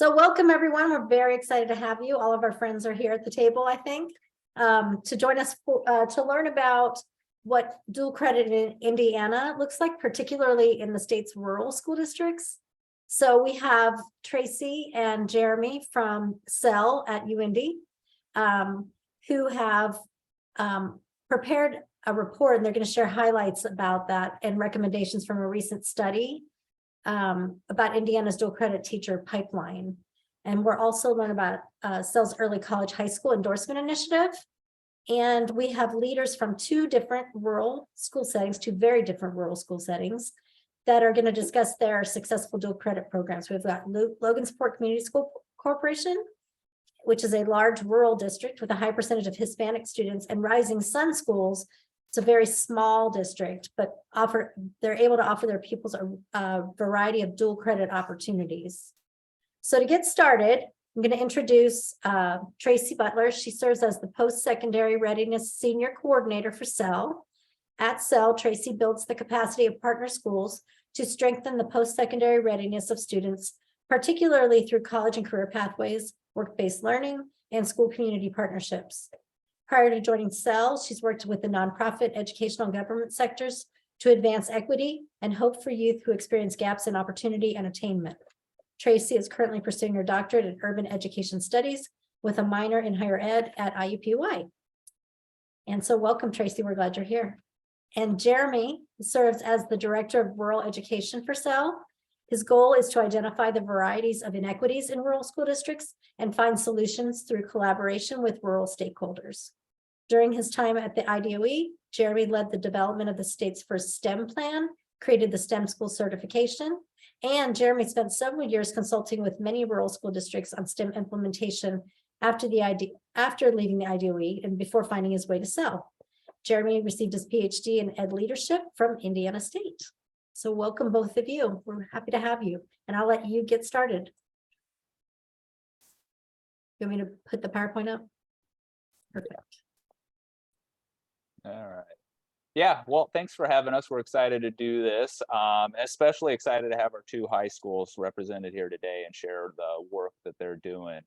So welcome, everyone. We're very excited to have you. All of our friends are here at the table, I think, to join us to learn about what dual credit in Indiana looks like, particularly in the state's rural school districts. So we have Tracy and Jeremy from CEL at UIndy, who have prepared a report, and they're going to share highlights about that and recommendations from a recent study about Indiana's dual credit teacher pipeline. And we're also learning about CEL's early college high school endorsement initiative. And we have leaders from two very different rural school settings that are going to discuss their successful dual credit programs. We've got Logansport Community School Corporation, which is a large rural district with a high percentage of Hispanic students, and Rising Sun Schools. It's a very small district, but they're able to offer their pupils a variety of dual credit opportunities. So to get started, I'm going to introduce Tracy Butler. She serves as the Post-Secondary Readiness Senior Coordinator for CEL. At CEL, Tracy builds the capacity of partner schools to strengthen the post-secondary readiness of students, particularly through college and career pathways, work-based learning, and school community partnerships. Prior to joining CEL, she's worked with the nonprofit, educational, and government sectors to advance equity and hope for youth who experience gaps in opportunity and attainment. Tracy is currently pursuing her doctorate in urban education studies with a minor in higher ed at IUPUI. And so welcome, Tracy. We're glad you're here. And Jeremy serves as the Director of Rural Education for CEL. His goal is to identify the varieties of inequities in rural school districts and find solutions through collaboration with rural stakeholders. During his time at the IDOE, Jeremy led the development of the state's first STEM plan, created the STEM school certification, and Jeremy spent several years consulting with many rural school districts on STEM implementation after leaving the IDOE and before finding his way to CEL. Jeremy received his PhD in Ed Leadership from Indiana State. So welcome, both of you. We're happy to have you, and I'll let you get started. You want me to put the PowerPoint up? Perfect. All right. Yeah, well, thanks for having us. We're excited to do this, especially excited to have our two high schools represented here today and share the work that they're doing.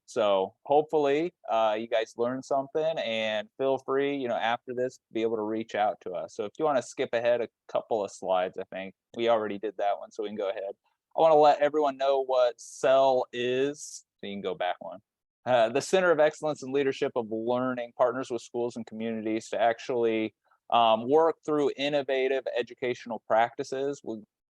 So hopefully you guys learned something, and feel free, after this, be able to reach out to us. So if you want to skip ahead a couple of slides, I think we already did that one, so we can go ahead. I want to let everyone know what CEL is, so you can go back one. The Center of Excellence in Leadership of Learning partners with schools and communities to actually work through innovative educational practices.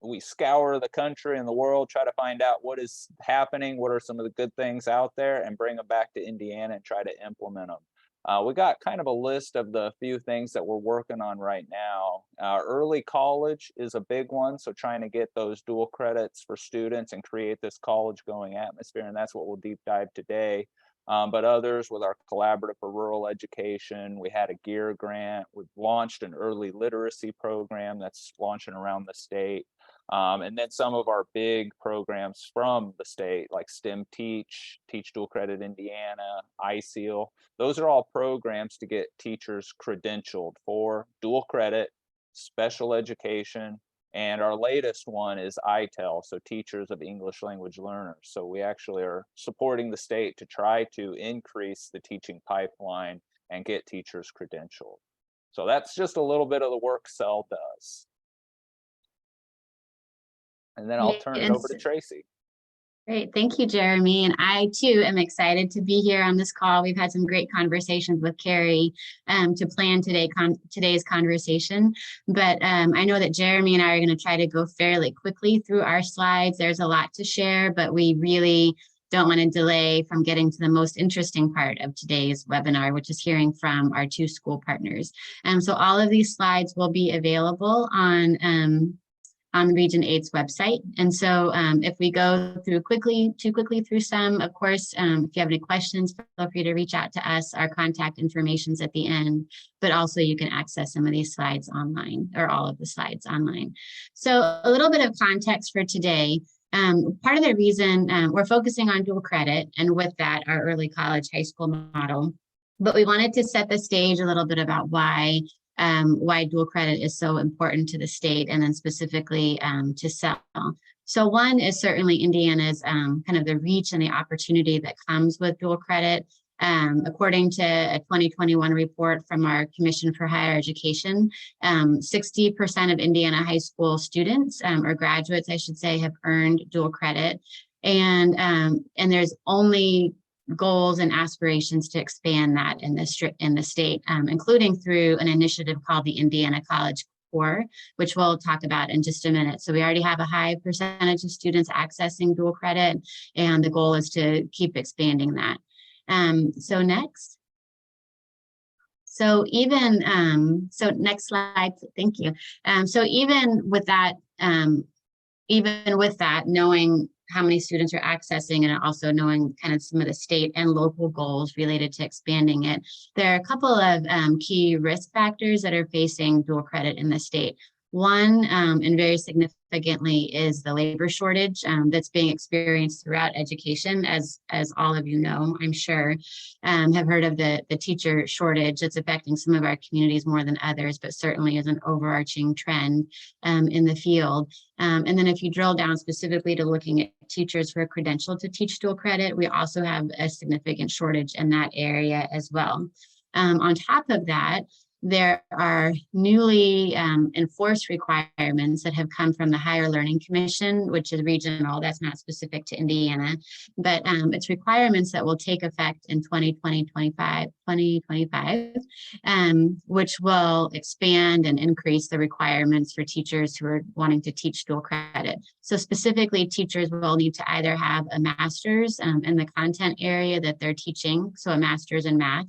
We scour the country and the world, try to find out what is happening, what are some of the good things out there, and bring them back to Indiana and try to implement them. We got kind of a list of the few things that we're working on right now. Early college is a big one, so trying to get those dual credits for students and create this college-going atmosphere, and that's what we'll deep dive today. But others with our Collaborative for Rural Education, we had a GEAR grant. We've launched an early literacy program that's launching around the state. And then some of our big programs from the state, like STEM Teach Dual Credit Indiana, ISEAL. Those are all programs to get teachers credentialed for dual credit, special education, and our latest one is ITEL, so Teachers of English Language Learners. So we actually are supporting the state to try to increase the teaching pipeline and get teachers credentialed. So that's just a little bit of the work CEL does. And then I'll turn it over to Tracy. Great. Thank you, Jeremy. And I, too, am excited to be here on this call. We've had some great conversations with Carrie to plan today's conversation. But I know that Jeremy and I are going to try to go fairly quickly through our slides. There's a lot to share, but we really don't want to delay from getting to the most interesting part of today's webinar, which is hearing from our two school partners. So all of these slides will be available on Region 8's website. And so if we go through too quickly through some, of course, if you have any questions, feel free to reach out to us. Our contact information is at the end, but also you can access some of these slides online, or all of the slides online. So a little bit of context for today. Part of the reason we're focusing on dual credit, and with that, our early college high school model, but we wanted to set the stage a little bit about why why dual credit is so important to the state, and then specifically to SEL. So one is certainly Indiana's kind of the reach and the opportunity that comes with dual credit. According to a 2021 report from our Commission for Higher Education, 60% of Indiana high school students or graduates, I should say, have earned dual credit. And there's only goals and aspirations to expand that in the state, including through an initiative called the Indiana College Core, which we'll talk about in just a minute. So we already have a high percentage of students accessing dual credit, and the goal is to keep expanding that. So next. So even, so next slide, thank you. So even with that, knowing how many students are accessing and also knowing kind of some of the state and local goals related to expanding it, there are a couple of key risk factors that are facing dual credit in the state. One, and very significantly, is the labor shortage that's being experienced throughout education, as all of you know, I'm sure, have heard of the teacher shortage that's affecting some of our communities more than others, but certainly is an overarching trend in the field. And then if you drill down specifically to looking at teachers who are credentialed to teach dual credit, we also have a significant shortage in that area as well. On top of that, there are newly enforced requirements that have come from the Higher Learning Commission, which is regional, that's not specific to Indiana, but it's requirements that will take effect in 2025, which will expand and increase the requirements for teachers who are wanting to teach dual credit. So specifically, teachers will need to either have a master's in the content area that they're teaching, so a master's in math,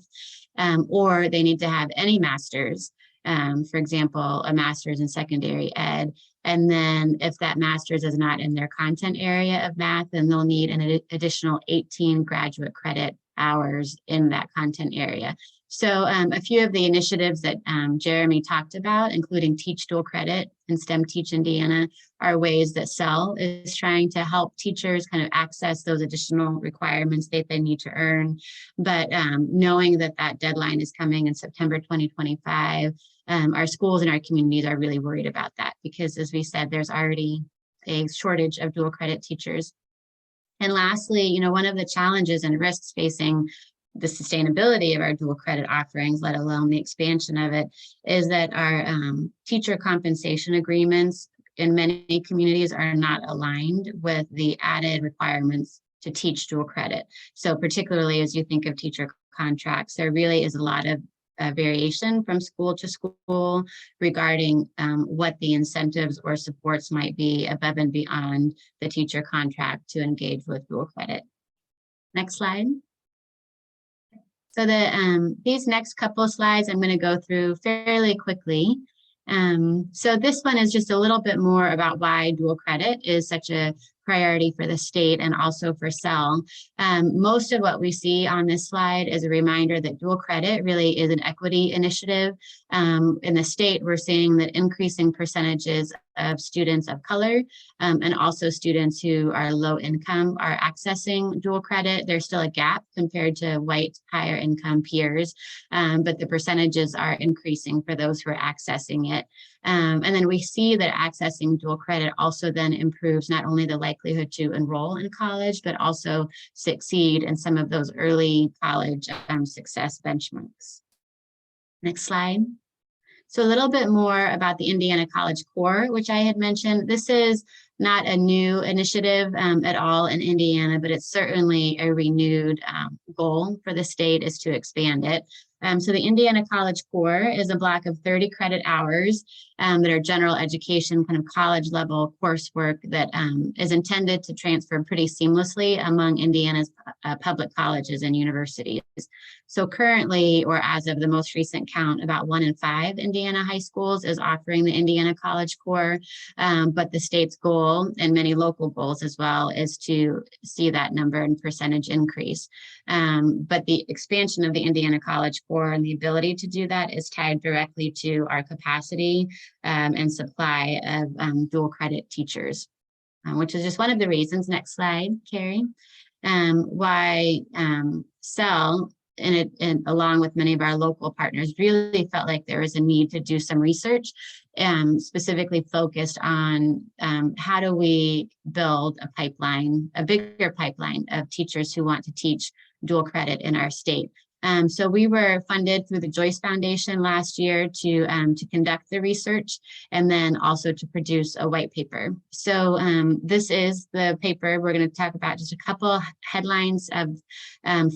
or they need to have any master's, for example, a master's in secondary ed. And then if that master's is not in their content area of math, then they'll need an additional 18 graduate credit hours in that content area. So a few of the initiatives that Jeremy talked about, including Teach Dual Credit and STEM Teach Indiana, are ways that SEL is trying to help teachers kind of access those additional requirements that they need to earn. But knowing that that deadline is coming in September 2025, our schools and our communities are really worried about that because, as we said, there's already a shortage of dual credit teachers. And lastly, you know, one of the challenges and risks facing the sustainability of our dual credit offerings, let alone the expansion of it, is that our teacher compensation agreements in many communities are not aligned with the added requirements to teach dual credit. So particularly as you think of teacher contracts, there really is a lot of variation from school to school regarding what the incentives or supports might be above and beyond the teacher contract to engage with dual credit. Next slide. So these next couple of slides I'm going to go through fairly quickly. So this one is just a little bit more about why dual credit is such a priority for the state and also for SEL. Most of what we see on this slide is a reminder that dual credit really is an equity initiative. In the state, we're seeing that increasing percentages of students of color and also students who are low income are accessing dual credit. There's still a gap compared to white higher income peers, but the percentages are increasing for those who are accessing it. And then we see that accessing dual credit also then improves not only the likelihood to enroll in college, but also succeed in some of those early college success benchmarks. Next slide. So a little bit more about the Indiana College Core, which I had mentioned. This is not a new initiative at all in Indiana, but it's certainly a renewed goal for the state is to expand it. So the Indiana College Core is a block of 30 credit hours that are general education, kind of college level coursework that is intended to transfer pretty seamlessly among Indiana's public colleges and universities. So currently, or as of the most recent count, about 1 in 5 Indiana high schools is offering the Indiana College Core, but the state's goal and many local goals as well is to see that number and percentage increase. But the expansion of the Indiana College Core and the ability to do that is tied directly to our capacity and supply of dual credit teachers, which is just one of the reasons, next slide, Carrie, why SEL and along with many of our local partners, really felt like there was a need to do some research, specifically focused on how do we build a pipeline, a bigger pipeline of teachers who want to teach dual credit in our state. So we were funded through the Joyce Foundation last year to conduct the research and then also to produce a white paper. So this is the paper. We're going to talk about just a couple headlines of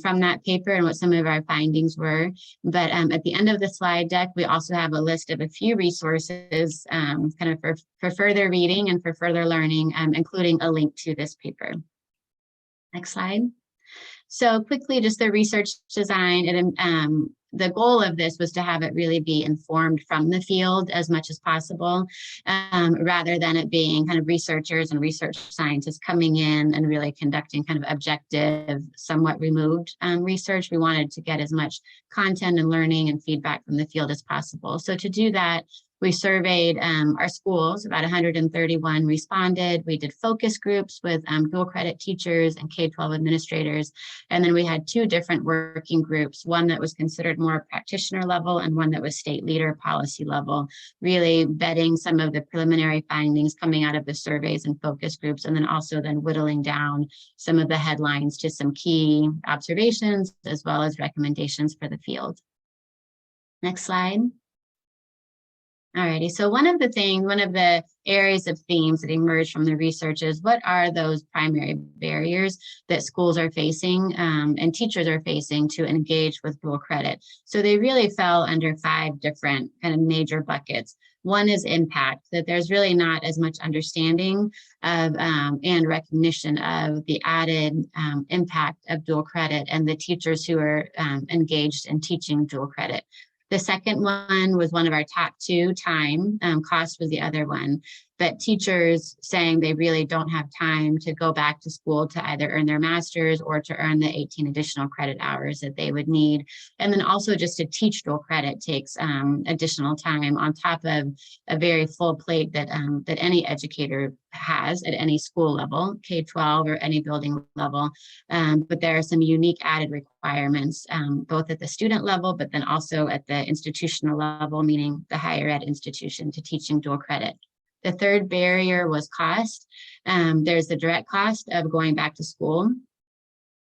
from that paper and what some of our findings were. But at the end of the slide deck, we also have a list of a few resources kind of for further reading and for further learning, including a link to this paper. Next slide. So quickly, just the research design, and the goal of this was to have it really be informed from the field as much as possible, rather than it being kind of researchers and research scientists coming in and really conducting kind of objective, somewhat removed research. We wanted to get as much content and learning and feedback from the field as possible. So to do that, we surveyed our schools, about 131 responded. We did focus groups with dual credit teachers and K-12 administrators. And then we had two different working groups, one that was considered more practitioner level and one that was state leader policy level, really vetting some of the preliminary findings coming out of the surveys and focus groups, and then also then whittling down some of the headlines to some key observations as well as recommendations for the field. Next slide. Alrighty, so one of the areas of themes that emerged from the research is what are those primary barriers that schools are facing and teachers are facing to engage with dual credit. So they really fell under 5 different kind of major buckets. One is impact, that there's really not as much understanding of and recognition of the added impact of dual credit and the teachers who are engaged in teaching dual credit. The second one was one of our top 2, time. Cost was the other one. But teachers saying they really don't have time to go back to school to either earn their master's or to earn the 18 additional credit hours that they would need. And then also just to teach dual credit takes additional time on top of a very full plate that any educator has at any school level, K-12 or any building level. But there are some unique added requirements, both at the student level, but then also at the institutional level, meaning the higher ed institution, to teaching dual credit. The third barrier was cost. There's the direct cost of going back to school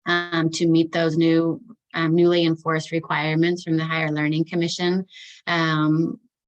to meet those newly enforced requirements from the Higher Learning Commission.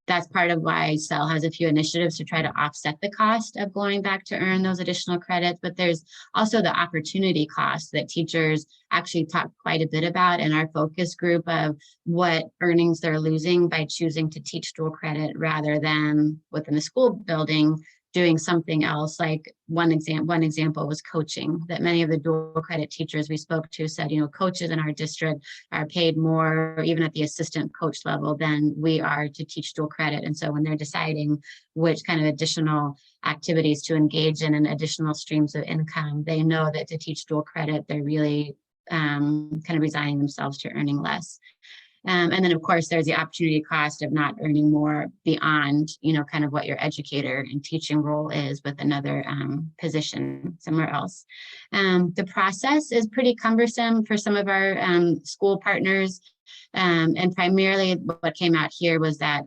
That's part of why CEL has a few initiatives to try to offset the cost of going back to earn those additional credits, but there's also the opportunity cost that teachers actually talk quite a bit about in our focus group of what earnings they're losing by choosing to teach dual credit rather than within the school building doing something else. Like one example was coaching, that many of the dual credit teachers we spoke to said, coaches in our district are paid more, even at the assistant coach level, than we are to teach dual credit. And so when they're deciding which kind of additional activities to engage in and additional streams of income, they know that to teach dual credit, they're really kind of resigning themselves to earning less. And then, of course, there's the opportunity cost of not earning more beyond, kind of what your educator and teaching role is with another position somewhere else. The process is pretty cumbersome for some of our school partners. And primarily what came out here was that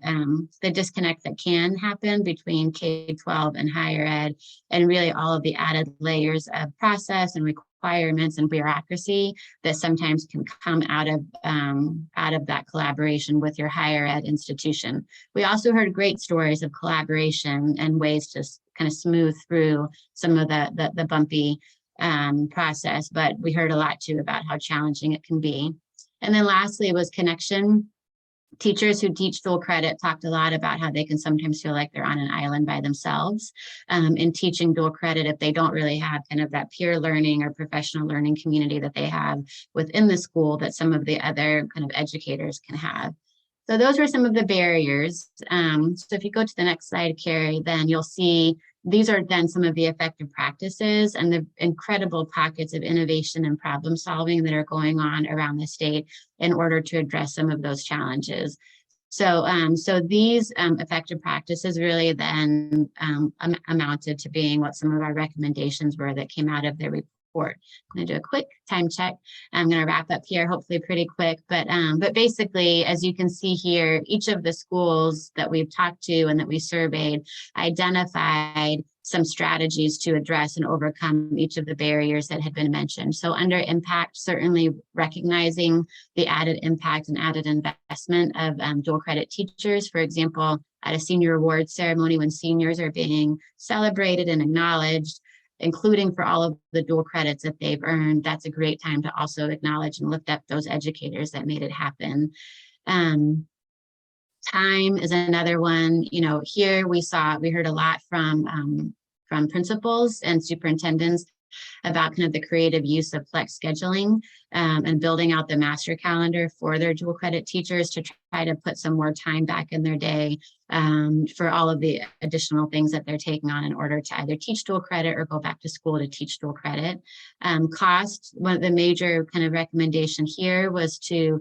the disconnect that can happen between K-12 and higher ed, and really all of the added layers of process and requirements and bureaucracy that sometimes can come out of that collaboration with your higher ed institution. We also heard great stories of collaboration and ways to kind of smooth through some of the bumpy process, but we heard a lot too about how challenging it can be. And then lastly was connection. Teachers who teach dual credit talked a lot about how they can sometimes feel like they're on an island by themselves in teaching dual credit if they don't really have kind of that peer learning or professional learning community that they have within the school that some of the other kind of educators can have. So those were some of the barriers. So if you go to the next slide, Carrie, then you'll see these are then some of the effective practices and the incredible pockets of innovation and problem solving that are going on around the state in order to address some of those challenges. So, these effective practices really then amounted to being what some of our recommendations were that came out of the report. I'm going to do a quick time check. I'm going to wrap up here, hopefully pretty quick. But basically, as you can see here, each of the schools that we've talked to and that we surveyed identified some strategies to address and overcome each of the barriers that had been mentioned. So under impact, certainly recognizing the added impact and added investment of dual credit teachers. For example, at a senior awards ceremony, when seniors are being celebrated and acknowledged, including for all of the dual credits that they've earned, that's a great time to also acknowledge and lift up those educators that made it happen. Time is another one. You know, here we heard a lot from principals and superintendents about kind of the creative use of flex scheduling and building out the master calendar for their dual credit teachers to try to put some more time back in their day for all of the additional things that they're taking on in order to either teach dual credit or go back to school to teach dual credit. Cost, one of the major kind of recommendation here was to,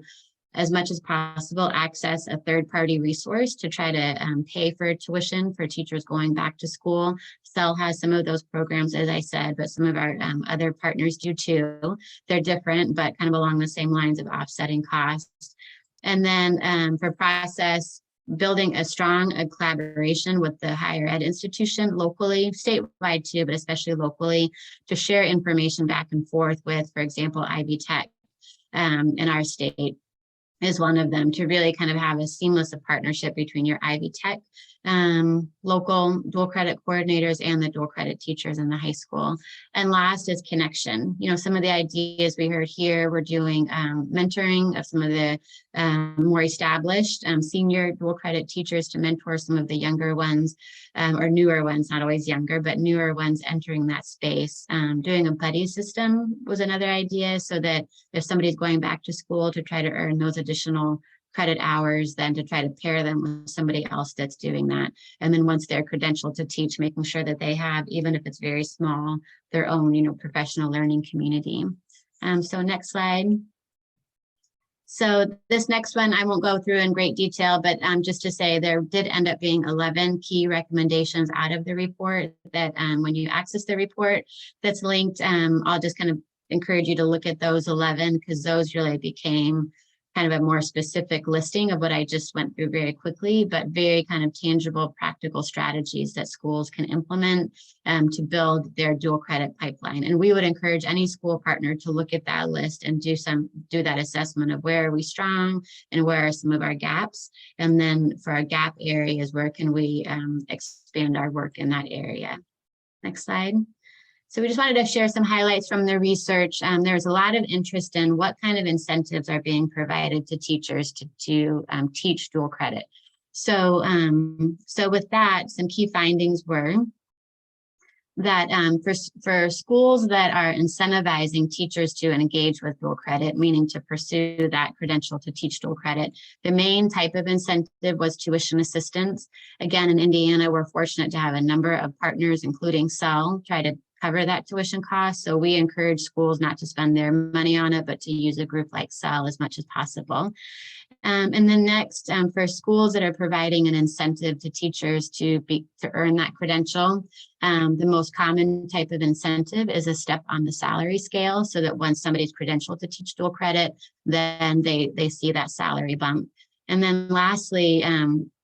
as much as possible, access a third-party resource to try to pay for tuition for teachers going back to school. SEL has some of those programs, as I said, but some of our other partners do too. They're different, but kind of along the same lines of offsetting costs. And then for process, building a strong collaboration with the higher ed institution locally, statewide too, but especially locally, to share information back and forth with, for example, Ivy Tech in our state is one of them, to really kind of have a seamless partnership between your Ivy Tech local dual credit coordinators and the dual credit teachers in the high school. And last is connection. You know, some of the ideas we heard here, we're doing mentoring of some of the more established senior dual credit teachers to mentor some of the younger ones or newer ones, not always younger, but newer ones entering that space. Doing a buddy system was another idea, so that if somebody's going back to school to try to earn those additional credit hours, then to try to pair them with somebody else that's doing that. And then once they're credentialed to teach, making sure that they have, even if it's very small, their own, you know, professional learning community. So next slide. So this next one, I won't go through in great detail, but just to say there did end up being 11 key recommendations out of the report that when you access the report that's linked, I'll just kind of encourage you to look at those 11, because those really became kind of a more specific listing of what I just went through very quickly, but very kind of tangible, practical strategies that schools can implement to build their dual credit pipeline. And we would encourage any school partner to look at that list and do that assessment of where are we strong and where are some of our gaps. And then for our gap areas, where can we expand our work in that area? Next slide. So we just wanted to share some highlights from the research. There's a lot of interest in what kind of incentives are being provided to teachers to teach dual credit. So, so with that, some key findings were that for schools that are incentivizing teachers to engage with dual credit, meaning to pursue that credential to teach dual credit, the main type of incentive was tuition assistance. Again, in Indiana, we're fortunate to have a number of partners, including SEL, try to cover that tuition cost. So we encourage schools not to spend their money on it, but to use a group like SEL as much as possible. And then next, for schools that are providing an incentive to teachers to earn that credential, the most common type of incentive is a step on the salary scale, so that once somebody's credentialed to teach dual credit, then they see that salary bump. And then lastly,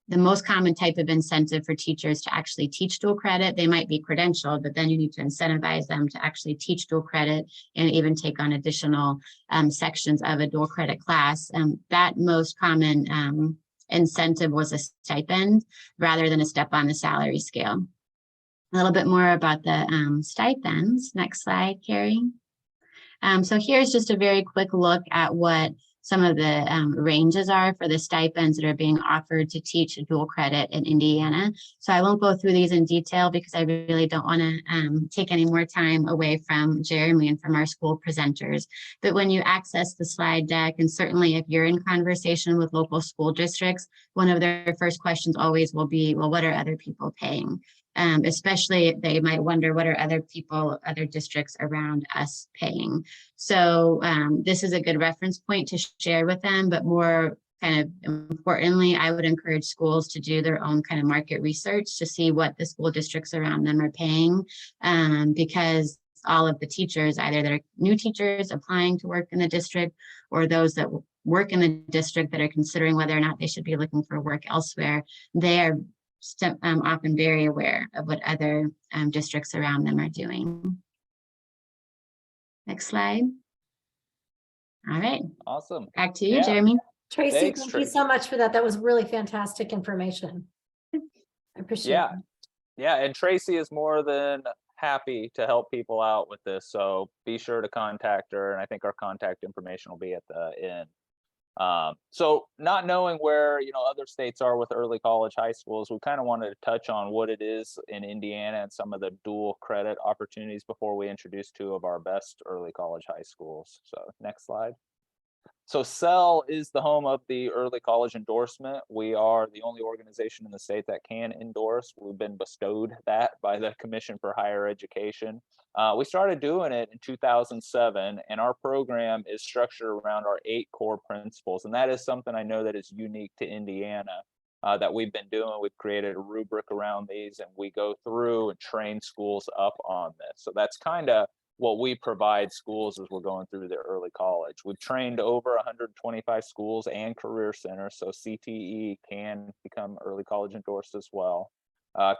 the most common type of incentive for teachers to actually teach dual credit, they might be credentialed, but then you need to incentivize them to actually teach dual credit and even take on additional sections of a dual credit class. That most common incentive was a stipend rather than a step on the salary scale. A little bit more about the stipends. Next slide, Carrie. So here's just a very quick look at what some of the ranges are for the stipends that are being offered to teach dual credit in Indiana. So I won't go through these in detail because I really don't want to take any more time away from Jeremy and from our school presenters. But when you access the slide deck, and certainly if you're in conversation with local school districts, one of their first questions always will be, well, what are other people paying? Especially they might wonder, what are other districts around us paying? So this is a good reference point to share with them, but more kind of importantly, I would encourage schools to do their own kind of market research to see what the school districts around them are paying, because all of the teachers, either that are new teachers applying to work in the district or those that work in the district that are considering whether or not they should be looking for work elsewhere. They are often very aware of what other districts around them are doing. Next slide. All right, Awesome. back to you, Yeah. Jeremy. Tracy, Thanks, thank you Tracy. so much for that. That was really fantastic information. I appreciate Yeah. it. Yeah, and Tracy is more than happy to help people out with this. So be sure to contact her, and I think our contact information will be at the end. So not knowing where other states are with early college high schools, we kind of wanted to touch on what it is in Indiana and some of the dual credit opportunities before we introduce two of our best early college high schools. So next slide. So CEL is the home of the early college endorsement. We are the only organization in the state that can endorse. We've been bestowed that by the Commission for Higher Education. We started doing it in 2007, and our program is structured around our 8 core principles. And that is something I know that is unique to Indiana that we've been doing. We've created a rubric around these, and we go through and train schools up on this. So that's kind of what we provide schools as we're going through their early college. We've trained over 125 schools and career centers, so CTE can become early college endorsed as well.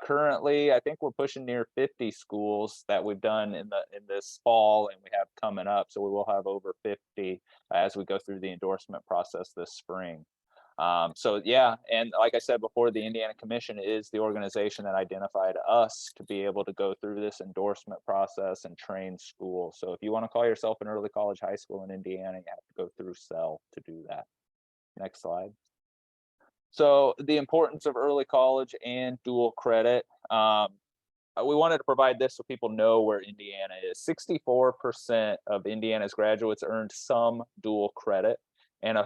Currently, I think we're pushing near 50 schools that we've done in this fall, and we have coming up. So we will have over 50 as we go through the endorsement process this spring. So yeah, and like I said before, the Indiana Commission is the organization that identified us to be able to go through this endorsement process and train schools. So if you want to call yourself an early college high school in Indiana, you have to go through CEL to do that. Next slide. So the importance of early college and dual credit. We wanted to provide this so people know where Indiana is. 64% of Indiana's graduates earned some dual credit, and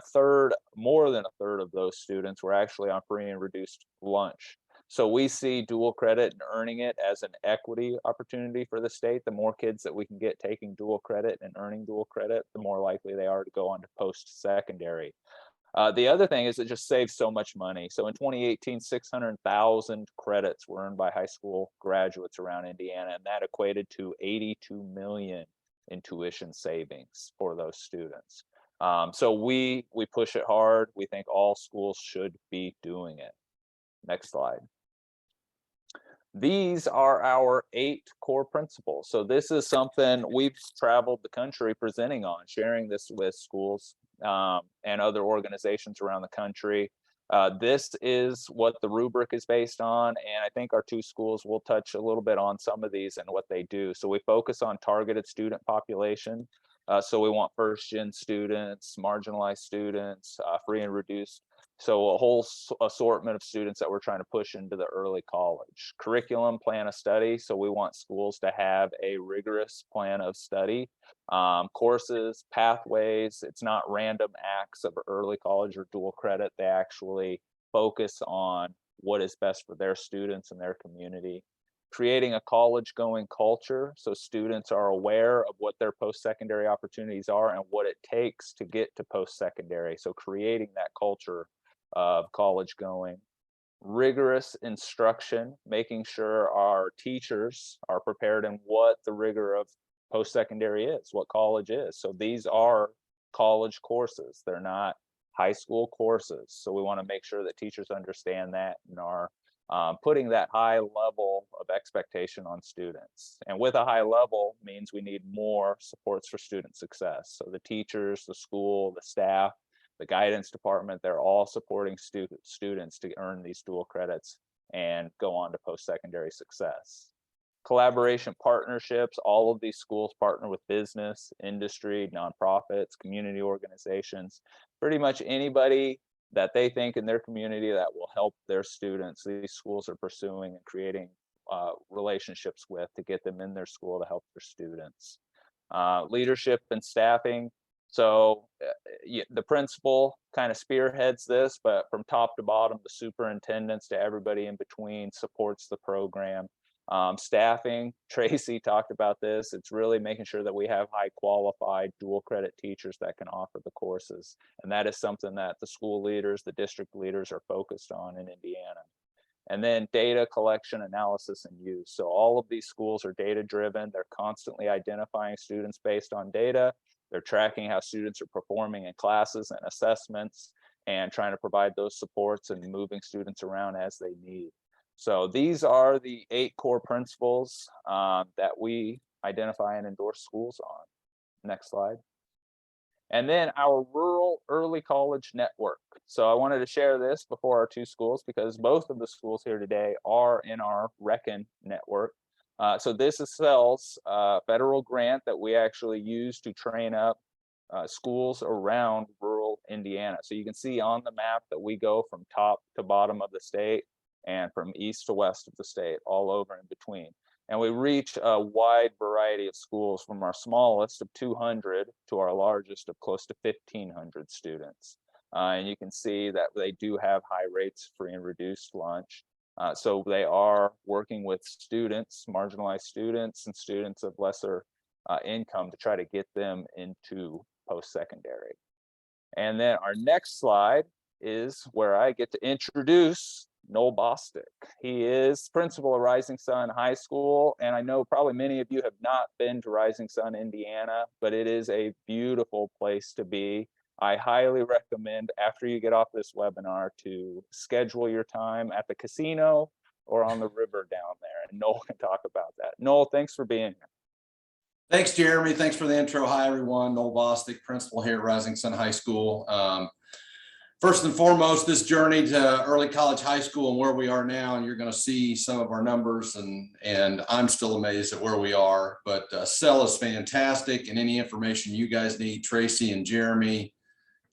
more than a third of those students were actually on free and reduced lunch. So we see dual credit and earning it as an equity opportunity for the state. The more kids that we can get taking dual credit and earning dual credit, the more likely they are to go on to post-secondary. The other thing is it just saves so much money. So in 2018, 600,000 credits were earned by high school graduates around Indiana, and that equated to 82 million in tuition savings for those students. So we push it hard. We think all schools should be doing it. Next slide. These are our 8 core principles. So this is something we've traveled the country presenting on, sharing this with schools and other organizations around the country. This is what the rubric is based on, and I think our 2 schools will touch a little bit on some of these and what they do. So we focus on targeted student population. So we want first-gen students, marginalized students, free and reduced. So a whole assortment of students that we're trying to push into the early college. Curriculum, plan of study. So we want schools to have a rigorous plan of study. Courses, pathways. It's not random acts of early college or dual credit. They actually focus on what is best for their students and their community. Creating a college going culture so students are aware of what their post-secondary opportunities are and what it takes to get to post-secondary. So creating that culture of college going. Rigorous instruction, making sure our teachers are prepared in what the rigor of post-secondary is, what college is. So these are college courses. They're not high school courses. So we want to make sure that teachers understand that and are putting that high level of expectation on students. And with a high level means we need more supports for student success. So the teachers, the school, the staff, the guidance department, they're all supporting students to earn these dual credits and go on to post-secondary success. Collaboration partnerships, all of these schools partner with business, industry, nonprofits, community organizations, pretty much anybody that they think in their community that will help their students. These schools are pursuing and creating relationships with to get them in their school to help their students. Leadership and staffing. So the principal kind of spearheads this, but from top to bottom, the superintendents to everybody in between supports the program. Staffing, Tracy talked about this. It's really making sure that we have high qualified dual credit teachers that can offer the courses. And that is something that the school leaders, the district leaders are focused on in Indiana. And then data collection, analysis, and use. So all of these schools are data driven. They're constantly identifying students based on data. They're tracking how students are performing in classes and assessments, and trying to provide those supports and moving students around as they need. So these are the 8 core principles that we identify and endorse schools on. Next slide. And then our rural early college network. So I wanted to share this before our 2 schools, because both of the schools here today are in our Reckon network. So this is CEL's federal grant that we actually use to train up schools around rural Indiana. So you can see on the map that we go from top to bottom of the state and from east to west of the state, all over in between. And we reach a wide variety of schools, from our smallest of 200 to our largest of close to 1,500 students. And you can see that they do have high rates of free and reduced lunch. So they are working with students, marginalized students, and students of lesser income to try to get them into post-secondary. And then our next slide is where I get to introduce Noel Bostic. He is principal of Rising Sun High School, and I know probably many of you have not been to Rising Sun, Indiana, but it is a beautiful place to be. I highly recommend, after you get off this webinar, to schedule your time at the casino or on the river down there, and Noel can talk about that. Noel, thanks for being here. Thanks, Jeremy. Thanks for the intro. Hi, everyone. Noel Bostic, principal here at Rising Sun High School. First and foremost, this journey to early college high school and where we are now, and you're going to see some of our numbers, and I'm still amazed at where we are. But CEL is fantastic, and any information you guys need, Tracy and Jeremy,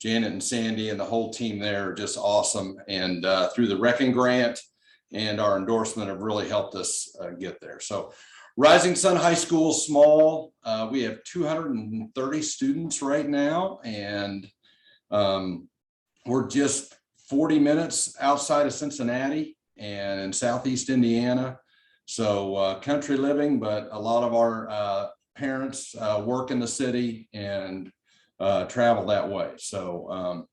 Janet and Sandy, and the whole team there are just awesome. And through the Reckon grant and our endorsement have really helped us get there. So Rising Sun High School, small. We have 230 students right now, and we're just 40 minutes outside of Cincinnati and in Southeast Indiana. So country living, but a lot of our parents work in the city and travel that way. So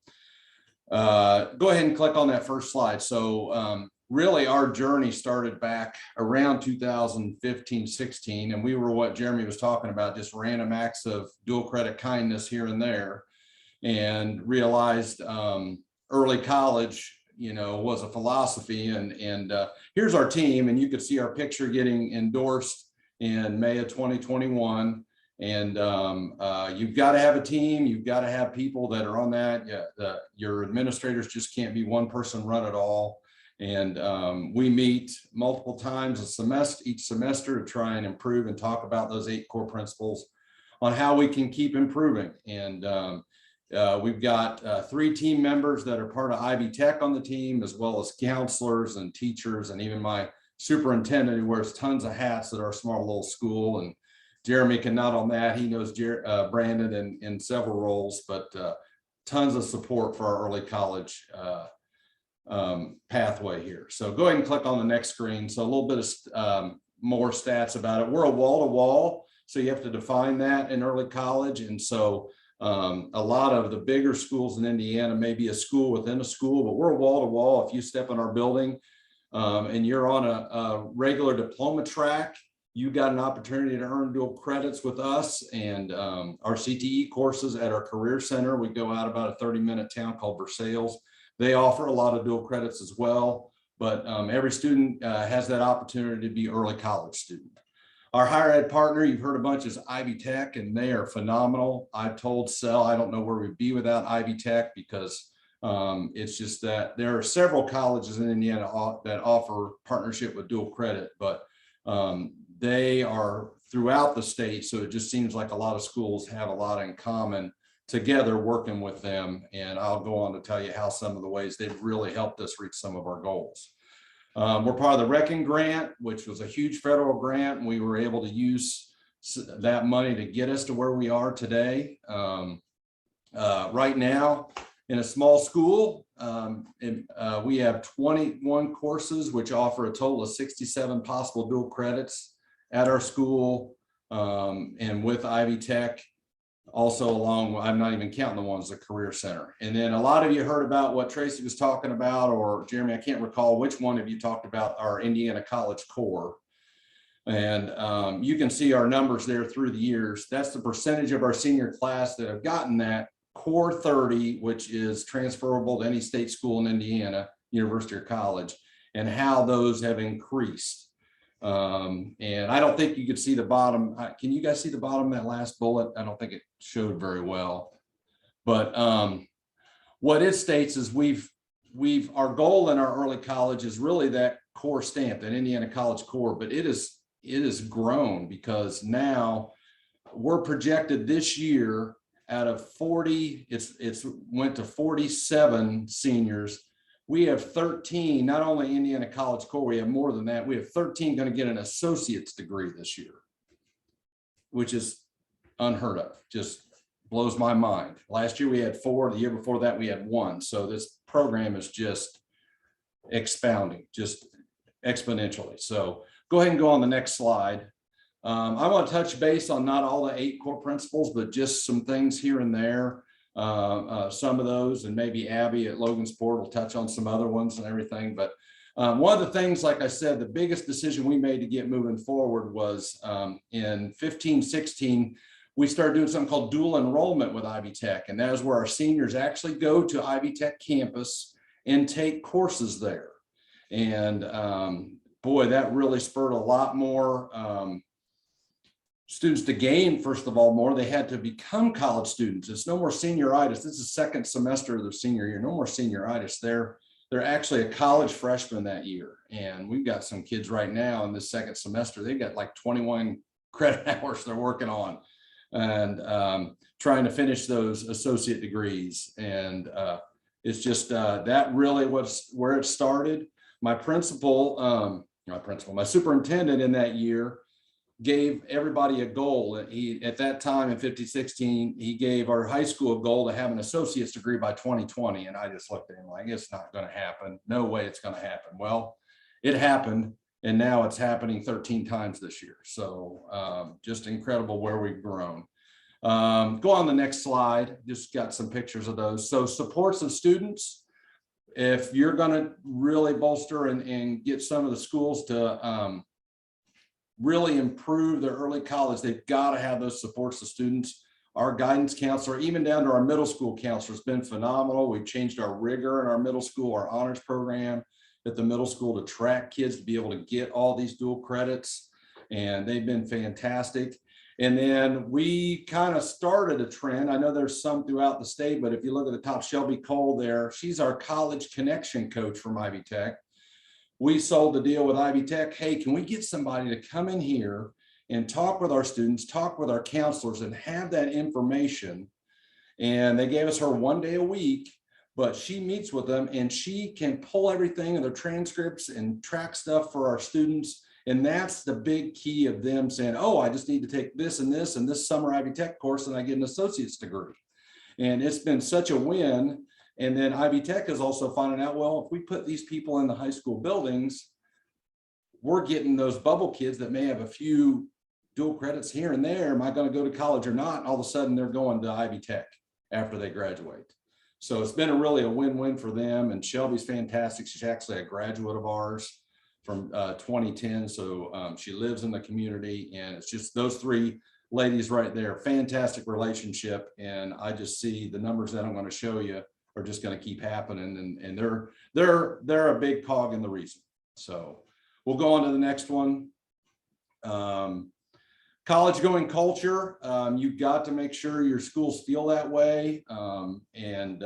go ahead and click on that first slide. So really our journey started back around 2015-16, and we were what Jeremy was talking about, just random acts of dual credit kindness here and there, and realized early college, was a philosophy. And here's our team, and you could see our picture getting endorsed in May of 2021. And you've got to have a team. You've got to have people that are on that. Your administrators just can't be one person run it all. And we meet multiple times each semester to try and improve and talk about those 8 core principles on how we can keep improving. And we've got 3 team members that are part of Ivy Tech on the team, as well as counselors and teachers, and even my superintendent, who wears tons of hats at our small little school. And Jeremy can nod on that. He knows Brandon in several roles, but tons of support for our early college pathway here. So go ahead and click on the next screen. So a little bit of more stats about it. We're a wall-to-wall, so you have to define that in early college. And so a lot of the bigger schools in Indiana may be a school within a school, but we're a wall-to-wall. If you step in our building and you're on a regular diploma track, you got an opportunity to earn dual credits with us. And our CTE courses at our Career Center, we go out about a 30-minute town called Versailles. They offer a lot of dual credits as well, but every student has that opportunity to be early college student. Our higher ed partner, you've heard a bunch, is Ivy Tech, and they are phenomenal. I've told CEL, I don't know where we'd be without Ivy Tech, because it's just that there are several colleges in Indiana that offer partnership with dual credit, but they are throughout the state. So it just seems like a lot of schools have a lot in common together working with them. And I'll go on to tell you how some of the ways they've really helped us reach some of our goals. We're part of the Reckon grant, which was a huge federal grant, and we were able to use that money to get us to where we are today. Right now, in a small school, we have 21 courses, which offer a total of 67 possible dual credits at our school. And with Ivy Tech, Also along, I'm not even counting the ones, the Career Center. And then a lot of you heard about what Tracy was talking about, or Jeremy, I can't recall which one of you talked about our Indiana College Core. And you can see our numbers there through the years. That's the percentage of our senior class that have gotten that Core 30, which is transferable to any state school in Indiana, university or college, and how those have increased. And I don't think you could see the bottom. Can you guys see the bottom of that last bullet? I don't think it showed very well. But what it states is our goal in our early college is really that core stamp, that Indiana College Core, but it is grown, because now we're projected this year out of 40, it's went to 47 seniors. We have 13, not only Indiana College Core, we have more than that. We have 13 going to get an associate's degree this year, which is unheard of. Just blows my mind. Last year we had 4, the year before that we had 1. So this program is just expounding, just exponentially. So go ahead and go on the next slide. I want to touch base on not all the 8 core principles, but just some things here and there. Some of those, and maybe Abby at Logansport will touch on some other ones and everything. But one of the things, like I said, the biggest decision we made to get moving forward was in 15-16, we started doing something called dual enrollment with Ivy Tech. And that is where our seniors actually go to Ivy Tech campus and take courses there. And boy, that really spurred a lot more students to gain, first of all, more. They had to become college students. It's no more senioritis. This is second semester of their senior year. No more senioritis. They're actually a college freshman that year. And we've got some kids right now in this second semester. They've got like 21 credit hours they're working on and trying to finish those associate degrees. And it's just that really was where it started. My superintendent in that year gave everybody a goal. He, at that time in 15-16, he gave our high school a goal to have an associate's degree by 2020. And I just looked at him like, it's not going to happen. No way it's going to happen. Well, it happened. And now it's happening 13 times this year. So just incredible where we've grown. Go on the next slide. Just got some pictures of those. So supports of students. If you're going to really bolster and get some of the schools to really improve their early college, they've got to have those supports to students. Our guidance counselor, even down to our middle school counselor, has been phenomenal. We've changed our rigor in our middle school, our honors program at the middle school to track kids to be able to get all these dual credits. And they've been fantastic. And then we kind of started a trend. I know there's some throughout the state, but if you look at the top, Shelby Cole there, she's our college connection coach from Ivy Tech. We sold the deal with Ivy Tech. Hey, can we get somebody to come in here and talk with our students, talk with our counselors, and have that information? And they gave us her 1 day a week, but she meets with them and she can pull everything in their transcripts and track stuff for our students. And that's the big key of them saying, oh, I just need to take this and this summer Ivy Tech course and I get an associate's degree. And it's been such a win. And then Ivy Tech is also finding out, well, if we put these people in the high school buildings, we're getting those bubble kids that may have a few dual credits here and there. Am I going to go to college or not? All of a sudden they're going to Ivy Tech after they graduate. So it's been really a win-win for them. And Shelby's fantastic. She's actually a graduate of ours from 2010. So she lives in the community, and it's just those 3 ladies right there. Fantastic relationship. And I just see the numbers that I'm going to show you are just going to keep happening, and they're a big cog in the reason. So we'll go on to the next one. College going culture. You've got to make sure your schools feel that way. And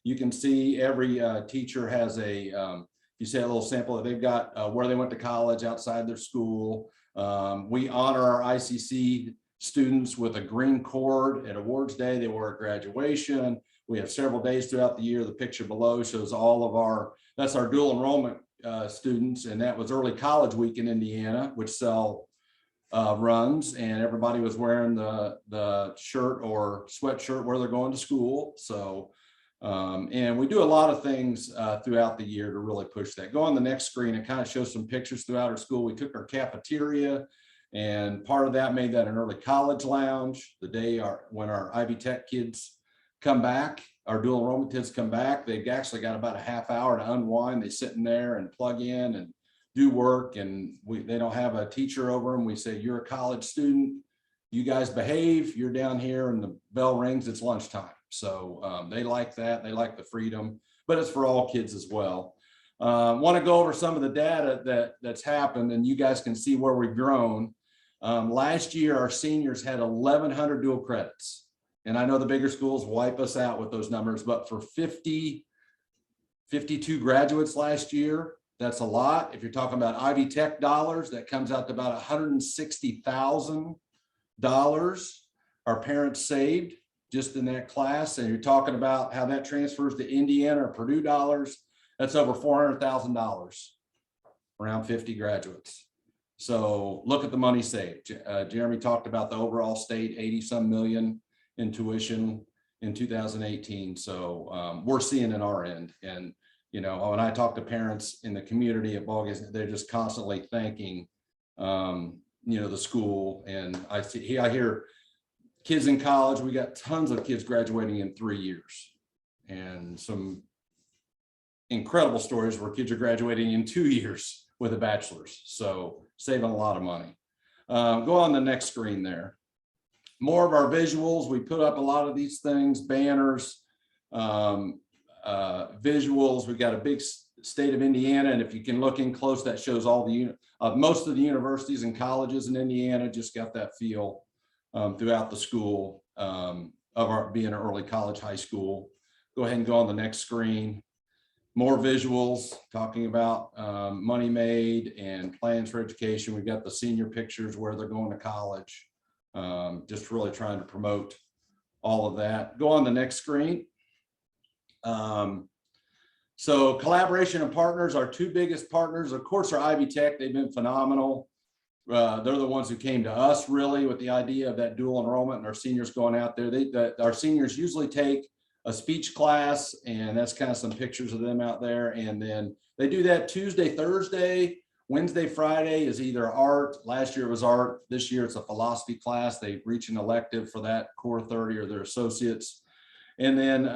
you can see every teacher has you say a little sample that they've got where they went to college outside their school. We honor our ICC students with a green cord at awards day. They were at graduation. We have several days throughout the year. The picture below shows all of that's our dual enrollment students. And that was early college week in Indiana, which sell runs, and everybody was wearing the shirt or sweatshirt where they're going to school. So, and we do a lot of things throughout the year to really push that. Go on the next screen. It kind of shows some pictures throughout our school. We took our cafeteria And part of that made that an early college lounge. The day when our Ivy Tech kids come back, our dual enrollment kids come back, they've actually got about a half hour to unwind. They sit in there and plug in and do work, and they don't have a teacher over them. We say, you're a college student, you guys behave, you're down here, and the bell rings, it's lunchtime. So they like that. They like the freedom, but it's for all kids as well. Want to go over some of the data that's happened, and you guys can see where we've grown. Last year, our seniors had 1,100 dual credits. And I know the bigger schools wipe us out with those numbers, but for 52 graduates last year, that's a lot. If you're talking about Ivy Tech dollars, that comes out to about $160,000 our parents saved just in that class. And you're talking about how that transfers to Indiana or Purdue dollars, that's over $400,000, around 50 graduates. So look at the money saved. Jeremy talked about the overall state, 80-some million in tuition in 2018. So we're seeing it our end. And you know, when I talk to parents in the community at ballgames, they're just constantly thanking, you know, the school. And I hear kids in college. We got tons of kids graduating in 3 years, and some incredible stories where kids are graduating in 2 years with a bachelor's. So saving a lot of money. Go on the next screen there. More of our visuals. We put up a lot of these things, banners, visuals. We've got a big state of Indiana, and if you can look in close, that shows all the most of the universities and colleges in Indiana. Just got that feel throughout the school of our being an early college high school. Go ahead and go on the next screen. More visuals talking about money made and plans for education. We've got the senior pictures where they're going to college. Just really trying to promote all of that. Go on the next screen. So collaboration and partners, our two biggest partners, of course, are Ivy Tech. They've been phenomenal. They're the ones who came to us really with the idea of that dual enrollment and our seniors going out there. Our seniors usually take a speech class, and that's kind of some pictures of them out there. And then they do that Tuesday, Thursday, Wednesday, Friday is either art. Last year it was art. This year it's a philosophy class. They reach an elective for that core 30 or their associates. And then,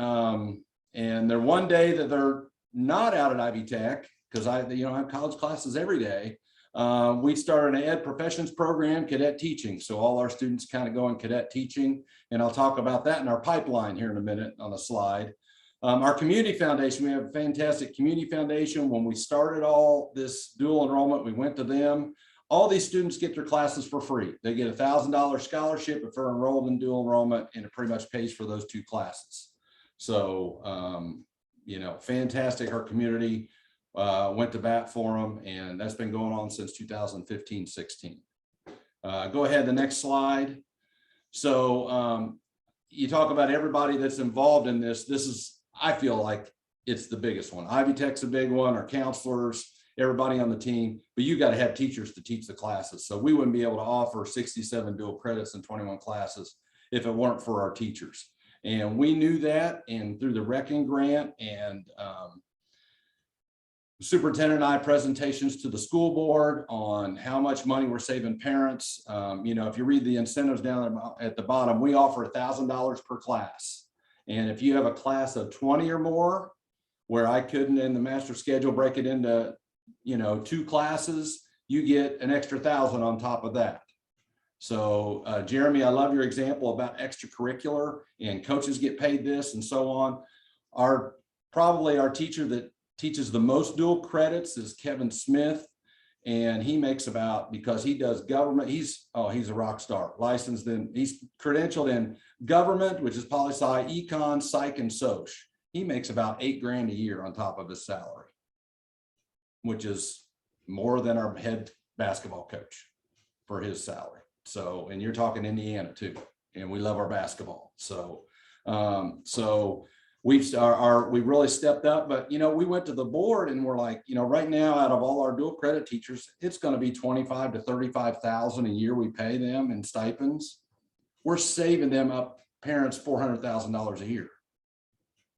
and they're one day that they're not out at Ivy Tech, because I have college classes every day. We started an ed professions program, cadet teaching. So all our students kind of go in cadet teaching, and I'll talk about that in our pipeline here in a minute on a slide. Our community foundation, we have a fantastic community foundation. When we started all this dual enrollment, we went to them. All these students get their classes for free. They get a $1,000 scholarship if they're enrolled in dual enrollment, and it pretty much pays for those two classes. So, fantastic. Our community went to bat for them, and that's been going on since 2015-16. Go ahead, the next slide. So you talk about everybody that's involved in this. This is, I feel like it's the biggest one. Ivy Tech's a big one, our counselors, everybody on the team, but you got to have teachers to teach the classes. So we wouldn't be able to offer 67 dual credits and 21 classes if it weren't for our teachers. And we knew that, and through the Wrecking Grant and superintendent and I presentations to the school board on how much money we're saving parents. If you read the incentives down at the bottom, we offer $1,000 per class. And if you have a class of 20 or more, where I couldn't in the master schedule break it into, 2 classes, you get an extra 1,000 on top of that. So Jeremy, I love your example about extracurricular and coaches get paid this and so on. Probably our teacher that teaches the most dual credits is Kevin Smith, and he makes about, because he does government, he's a rock star, licensed in, he's credentialed in government, which is poli-sci, econ, psych, and soc. He makes about $8 grand a year on top of his salary, which is more than our head basketball coach for his salary. So, and you're talking Indiana too, and we love our basketball. So, we really stepped up, but we went to the board and we're like, right now out of all our dual credit teachers, it's going to be 25 to 35,000 a year we pay them in stipends. We're saving them up parents $400,000 a year.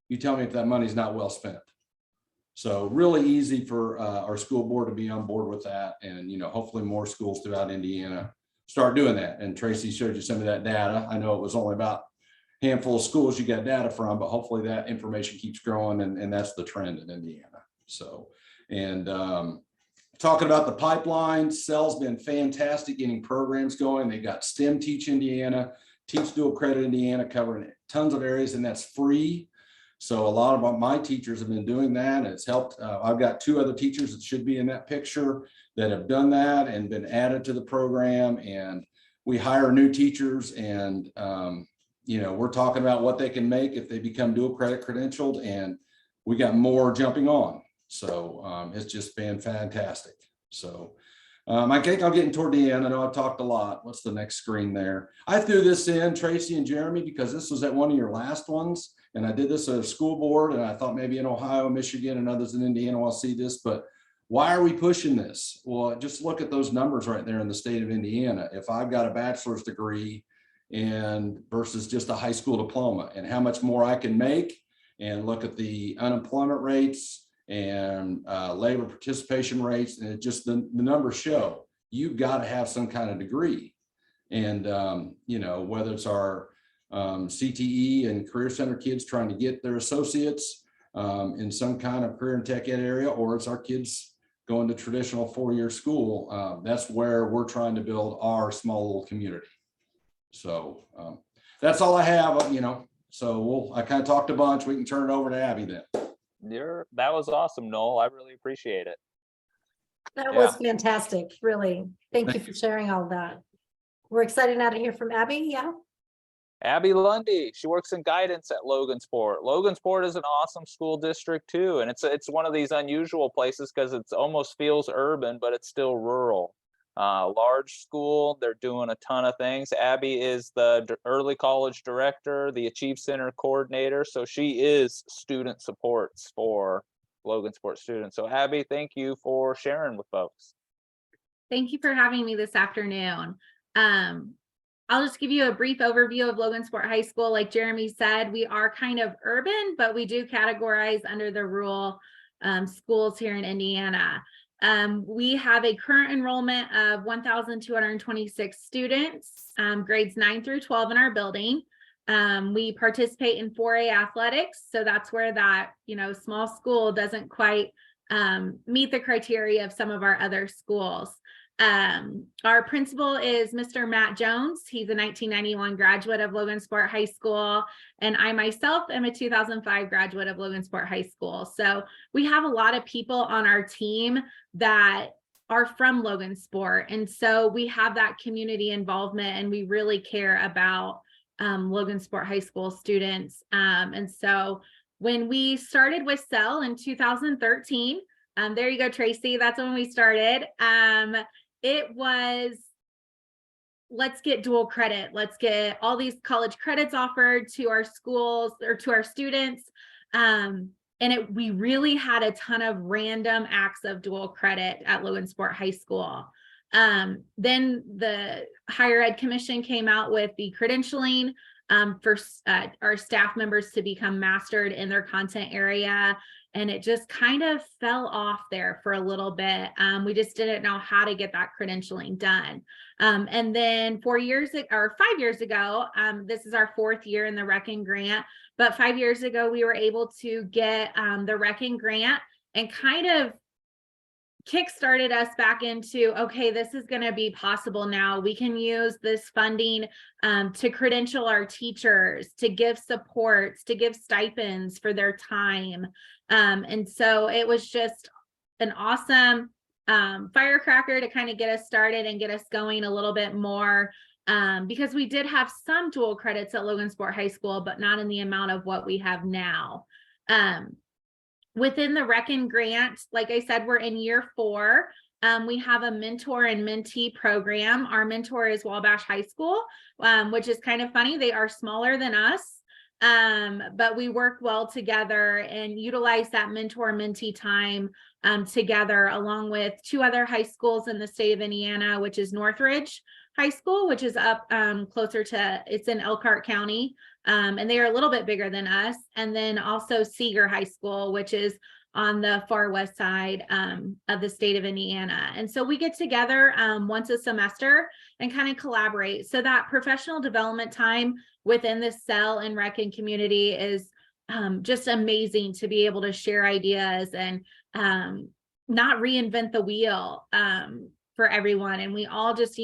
You tell me if that money's not well spent. So really easy for our school board to be on board with that, and hopefully more schools throughout Indiana start doing that. And Tracy showed you some of that data. I know it was only about a handful of schools you got data from, but hopefully that information keeps growing, and that's the trend in Indiana. So, and talking about the pipeline, Cell's been fantastic getting programs going. They got STEM Teach Indiana, Teach Dual Credit Indiana, covering tons of areas, and that's free. So a lot of my teachers have been doing that, and it's helped. I've got 2 other teachers that should be in that picture that have done that and been added to the program. And we hire new teachers, and we're talking about what they can make if they become dual credit credentialed, and we got more jumping on. So it's just been fantastic. So I think I'm getting toward the end. I know I've talked a lot. What's the next screen there? I threw this in, Tracy and Jeremy, because this was at one of your last ones. And I did this at a school board, and I thought maybe in Ohio, Michigan, and others in Indiana will see this. But why are we pushing this? Well, just look at those numbers right there in the state of Indiana. If I've got a bachelor's degree and versus just a high school diploma, and how much more I can make, and look at the unemployment rates and labor participation rates, and it just the numbers show you've got to have some kind of degree. And whether it's our CTE and Career Center kids trying to get their associates in some kind of career and tech ed area, or it's our kids going to traditional 4-year school, that's where we're trying to build our small little community. So that's all I have, so I kind of talked a bunch. We can turn it over to Abby then. That was awesome, Noel. I really appreciate it. That was fantastic, really. Thank you for sharing all that. We're excited now to hear from Abby. Yeah. Abby Lundy, she works in guidance at Logansport. Logansport is an awesome school district too, and it's one of these unusual places because it almost feels urban, but it's still rural. Large school, they're doing a ton of things. Abby is the early college director, the Achieve Center coordinator, so she is student supports for Logansport students. So Abby, thank you for sharing with folks. Thank you for having me this afternoon. I'll just give you a brief overview of Logansport High School. Like Jeremy said, we are kind of urban, but we do categorize under the rural schools here in Indiana. We have a current enrollment of 1,226 students, grades 9 through 12 in our building. We participate in 4A athletics. So that's where that, small school doesn't quite meet the criteria of some of our other schools. Our principal is Mr. Matt Jones. He's a 1991 graduate of Logansport High School, and I myself am a 2005 graduate of Logansport High School. So we have a lot of people on our team that are from Logansport, and so we have that community involvement, and we really care about Logansport High School students. And so when we started with Cell in 2013, there you go, Tracy, that's when we started. It was, let's get dual credit. Let's get all these college credits offered to our schools or to our students. We really had a ton of random acts of dual credit at Logansport High School. Then the Higher Ed Commission came out with the credentialing for our staff members to become mastered in their content area. And it just kind of fell off there for a little bit. We just didn't know how to get that credentialing done. And then 5 years ago, this is our 4th year in the Reckon grant, but 5 years ago, we were able to get the Reckon grant and kind of kickstarted us back into, okay, this is going to be possible now. We can use this funding to credential our teachers, to give supports, to give stipends for their time. And so it was just an awesome firecracker to kind of get us started and get us going a little bit more, because we did have some dual credits at Logansport High School, but not in the amount of what we have now. Within the Reckon grant, like I said, we're in year 4. We have a mentor and mentee program. Our mentor is Wabash High School, which is kind of funny. They are smaller than us, but we work well together and utilize that mentor-mentee time together, along with 2 other high schools in the state of Indiana, which is Northridge High School, which is up closer to, it's in Elkhart County. And they are a little bit bigger than us. And then also Seeger High School, which is on the far west side of the state of Indiana. And so we get together once a semester and kind of collaborate. So that professional development time within the cell and rec and community is just amazing to be able to share ideas and not reinvent the wheel for everyone. And we all just,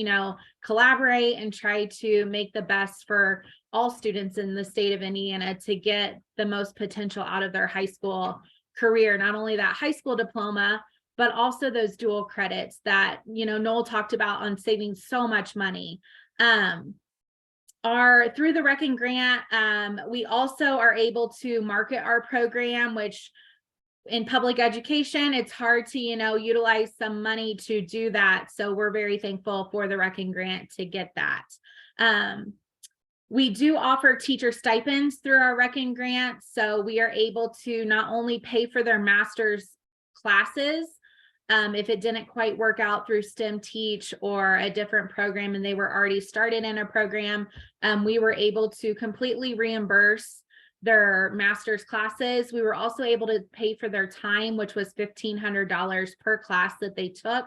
collaborate and try to make the best for all students in the state of Indiana to get the most potential out of their high school career, not only that high school diploma, but also those dual credits that, Noel talked about on saving so much money. Through the Rec and Grant, we also are able to market our program, which in public education, it's hard to, utilize some money to do that. So we're very thankful for the Rec and Grant to get that. We do offer teacher stipends through our Rec and Grant. So we are able to not only pay for their master's classes, if it didn't quite work out through STEM Teach or a different program and they were already started in a program, we were able to completely reimburse their master's classes. We were also able to pay for their time, which was $1,500 per class that they took.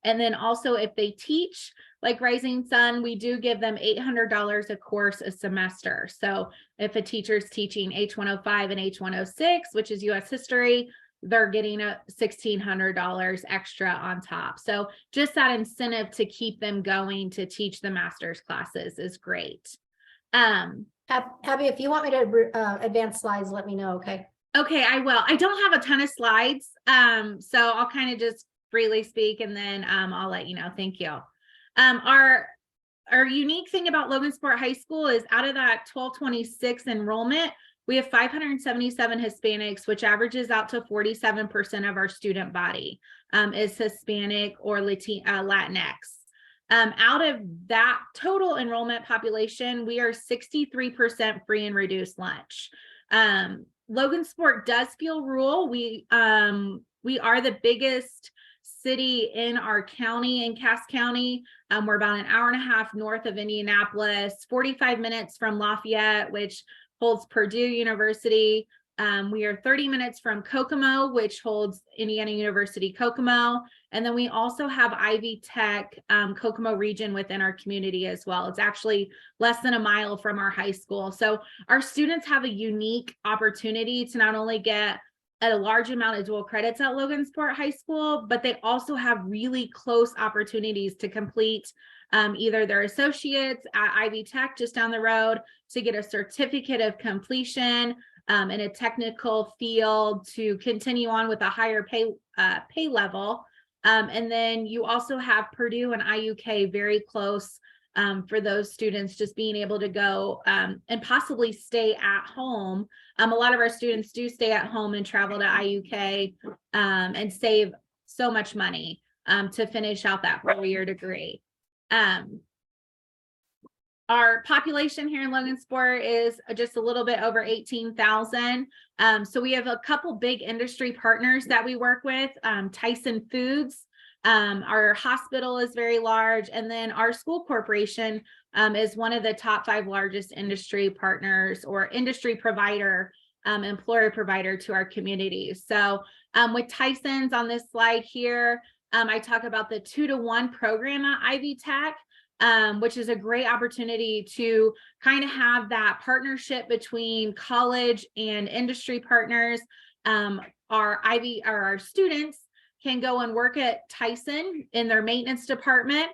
And then also if they teach, like Rising Sun, we do give them $800 a course a semester. So if a teacher's teaching H105 and H106, which is US history, they're getting a $1,600 extra on top. So just that incentive to keep them going to teach the master's classes is great. Abby, if you want me to advance slides, let me know, okay? Okay, I will. I don't have a ton of slides, so I'll kind of just freely speak and then I'll let you know. Thank you. Our unique thing about Logansport High School is out of that 1226 enrollment, we have 577 Hispanics, which averages out to 47% of our student body is Hispanic or Latinx. Out of that total enrollment population, we are 63% free and reduced lunch. Logansport does feel rural. We are the biggest city in our county, in Cass County. We're about an hour and a half north of Indianapolis, 45 minutes from Lafayette, which holds Purdue University. We are 30 minutes from Kokomo, which holds Indiana University Kokomo. And then we also have Ivy Tech Kokomo region within our community as well. It's actually less than a mile from our high school. So our students have a unique opportunity to not only get a large amount of dual credits at Logansport High School, but they also have really close opportunities to complete either their associates at Ivy Tech just down the road to get a certificate of completion in a technical field to continue on with a higher pay level. And then you also have Purdue and IUK very close for those students just being able to go and possibly stay at home. A lot of our students do stay at home and travel to IUK and save so much money to finish out that 4-year degree. Our population here in Logansport is just a little bit over 18,000. So we have a couple big industry partners that we work with, Tyson Foods. Our hospital is very large. And then our school corporation is one of the top 5 largest industry partners or industry provider, employer provider to our community. So with Tyson's on this slide here, I talk about the 2-to-1 program at Ivy Tech. Which is a great opportunity to kind of have that partnership between college and industry partners. Our students can go and work at Tyson in their maintenance department.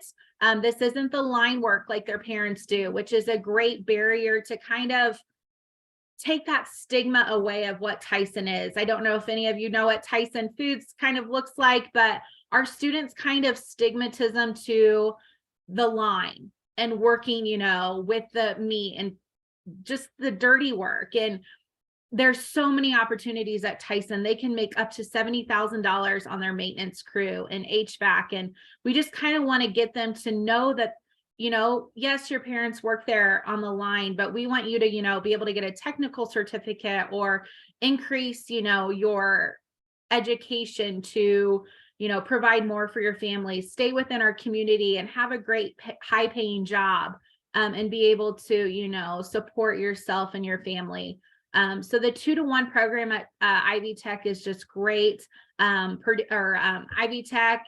This isn't the line work like their parents do, which is a great barrier to kind of take that stigma away of what Tyson is. I don't know if any of you know what Tyson Foods kind of looks like, but our students kind of stigmatism to the line and working, with the meat and just the dirty work. And there's so many opportunities at Tyson. They can make up to $70,000 on their maintenance crew and HVAC. And we just kind of want to get them to know that, yes, your parents work there on the line, but we want you to, be able to get a technical certificate or increase, your education to provide more for your family, stay within our community and have a great high paying job and be able to, support yourself and your family So the 2-to-1 program at Ivy Tech is just great. Ivy Tech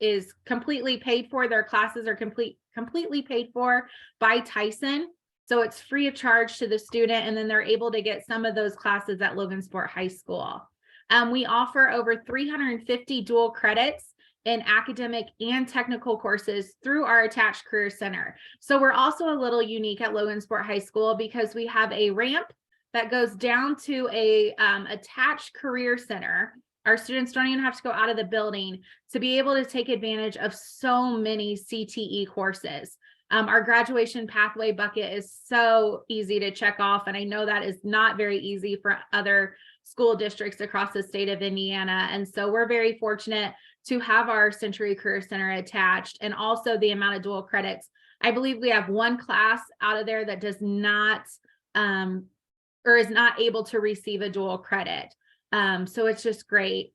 is completely paid for. Their classes are completely paid for by Tyson. So it's free of charge to the student, and then they're able to get some of those classes at Logansport High School. We offer over 350 dual credits in academic and technical courses through our attached career center. So we're also a little unique at Logansport High School because we have a ramp that goes down to a attached career center. Our students don't even have to go out of the building to be able to take advantage of so many CTE courses. Our graduation pathway bucket is so easy to check off, and I know that is not very easy for other school districts across the state of Indiana. And so we're very fortunate to have our Century Career Center attached, and also the amount of dual credits. I believe we have one class out of there that does not or is not able to receive a dual credit. So it's just great.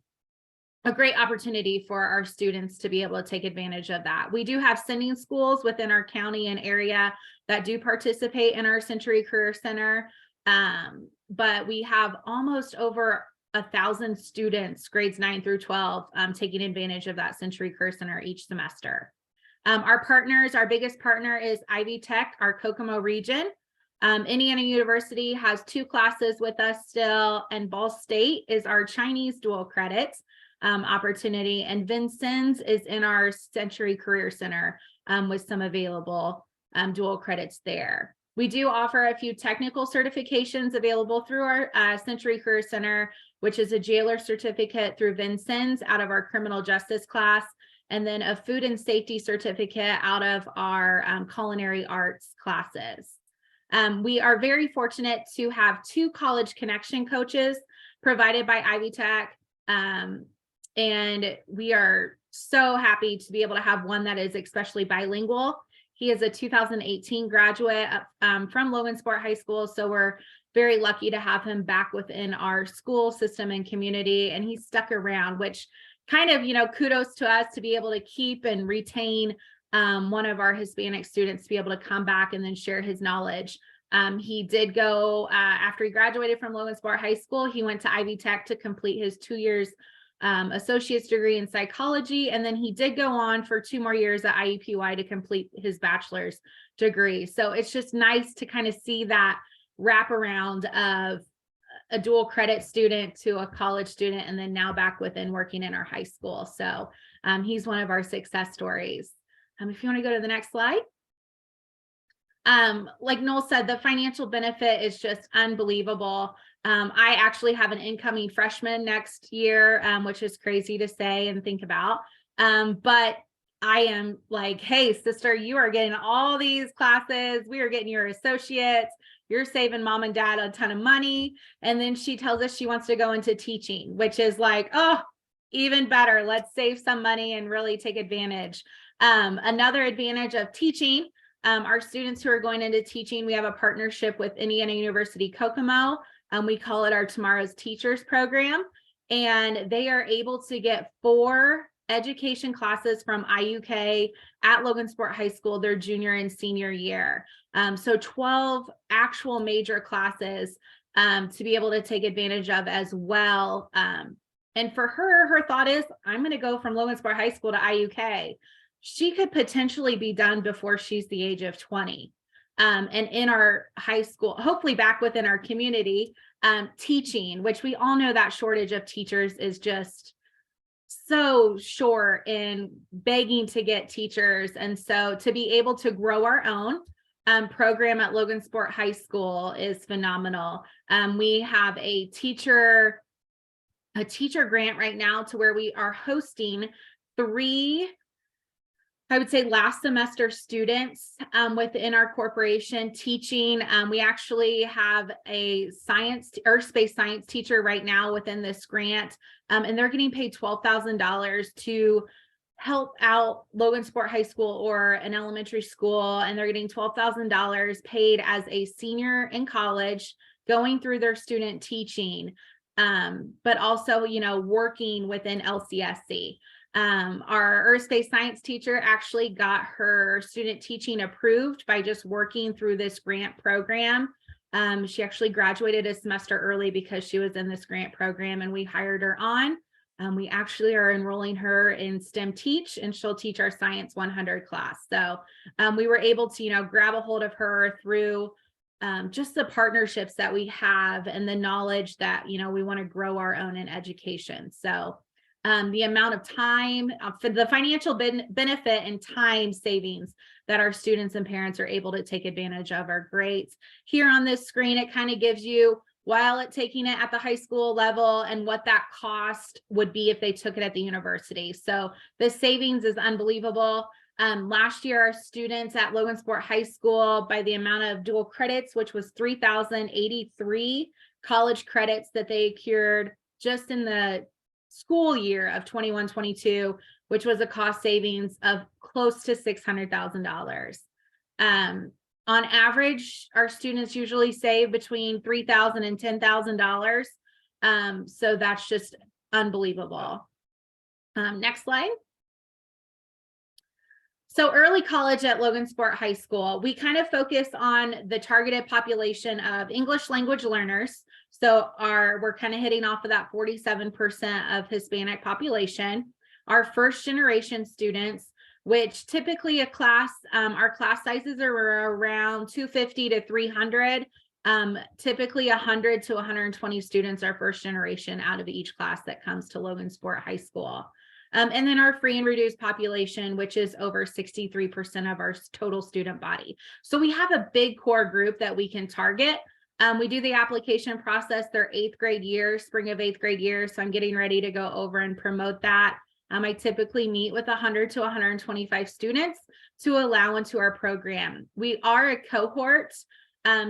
A great opportunity for our students to be able to take advantage of that. We do have sending schools within our county and area that do participate in our Century Career Center. But we have almost over 1,000 students, grades 9 through 12, taking advantage of that Century Career Center each semester. Our partners, our biggest partner is Ivy Tech, our Kokomo region. Indiana University has 2 classes with us still, and Ball State is our Chinese dual credits opportunity, and Vincennes is in our Century Career Center with some available dual credits there. We do offer a few technical certifications available through our Century Career Center, which is a jailer certificate through Vincennes out of our criminal justice class, and then a food and safety certificate out of our culinary arts classes. We are very fortunate to have 2 college connection coaches provided by Ivy Tech. And we are so happy to be able to have one that is especially bilingual. He is a 2018 graduate from Logansport High School. So we're very lucky to have him back within our school system and community. And he stuck around, which kind of, kudos to us to be able to keep and retain one of our Hispanic students to be able to come back and then share his knowledge. He did go, after he graduated from Logansport High School, he went to Ivy Tech to complete his 2 years associate's degree in psychology. And then he did go on for 2 more years at IUPUI to complete his bachelor's degree. So it's just nice to kind of see that wraparound of a dual credit student to a college student, and then now back within working in our high school. So he's one of our success stories. If you want to go to the next slide. Like Noel said, the financial benefit is just unbelievable. I actually have an incoming freshman next year, which is crazy to say and think about. But I am like, hey, sister, you are getting all these classes. We are getting your associates. You're saving mom and dad a ton of money. And then she tells us she wants to go into teaching, which is like, oh, even better. Let's save some money and really take advantage. Another advantage of teaching, our students who are going into teaching, we have a partnership with Indiana University Kokomo. We call it our Tomorrow's Teachers program, and they are able to get 4 education classes from IUK at Logansport High School their junior and senior year. So 12 actual major classes to be able to take advantage of as well. And for her thought is, I'm going to go from Logansport High School to IUK. She could potentially be done before she's the age of 20. And in our high school, hopefully back within our community, teaching, which we all know that shortage of teachers is just so short in begging to get teachers. And so to be able to grow our own program at Logansport High School is phenomenal. We have a teacher grant right now to where we are hosting 3, I would say, last semester students within our corporation teaching. We actually have a earth space science teacher right now within this grant, and they're getting paid $12,000 to help out Logansport High School or an elementary school, and they're getting $12,000 paid as a senior in college, going through their student teaching, but also, working within LCSC. Our earth space science teacher actually got her student teaching approved by just working through this grant program. She actually graduated a semester early because she was in this grant program and we hired her on. We actually are enrolling her in STEM Teach, and she'll teach our Science 100 class. So we were able to, grab a hold of her through just the partnerships that we have and the knowledge that, we want to grow our own in education. So the amount of time for the financial benefit and time savings that our students and parents are able to take advantage of are great. Here on this screen, it kind of gives you while it taking it at the high school level and what that cost would be if they took it at the university. So the savings is unbelievable. Last year, our students at Logansport High School, by the amount of dual credits, which was 3,083 college credits that they accrued just in the school year of 21-22, which was a cost savings of close to $600,000. On average, our students usually save between $3,000 and $10,000. So that's just unbelievable. Next slide. So early college at Logansport High School, we kind of focus on the targeted population of English language learners. So we're kind of hitting off of that 47% of Hispanic population. Our first generation students, which typically a class, our class sizes are around 250 to 300. Typically 100 to 120 students are first generation out of each class that comes to Logansport High School. And then our free and reduced population, which is over 63% of our total student body. So we have a big core group that we can target. We do the application process their 8th grade year, spring of 8th grade year. So I'm getting ready to go over and promote that. I typically meet with 100 to 125 students to allow into our program. We are a cohort.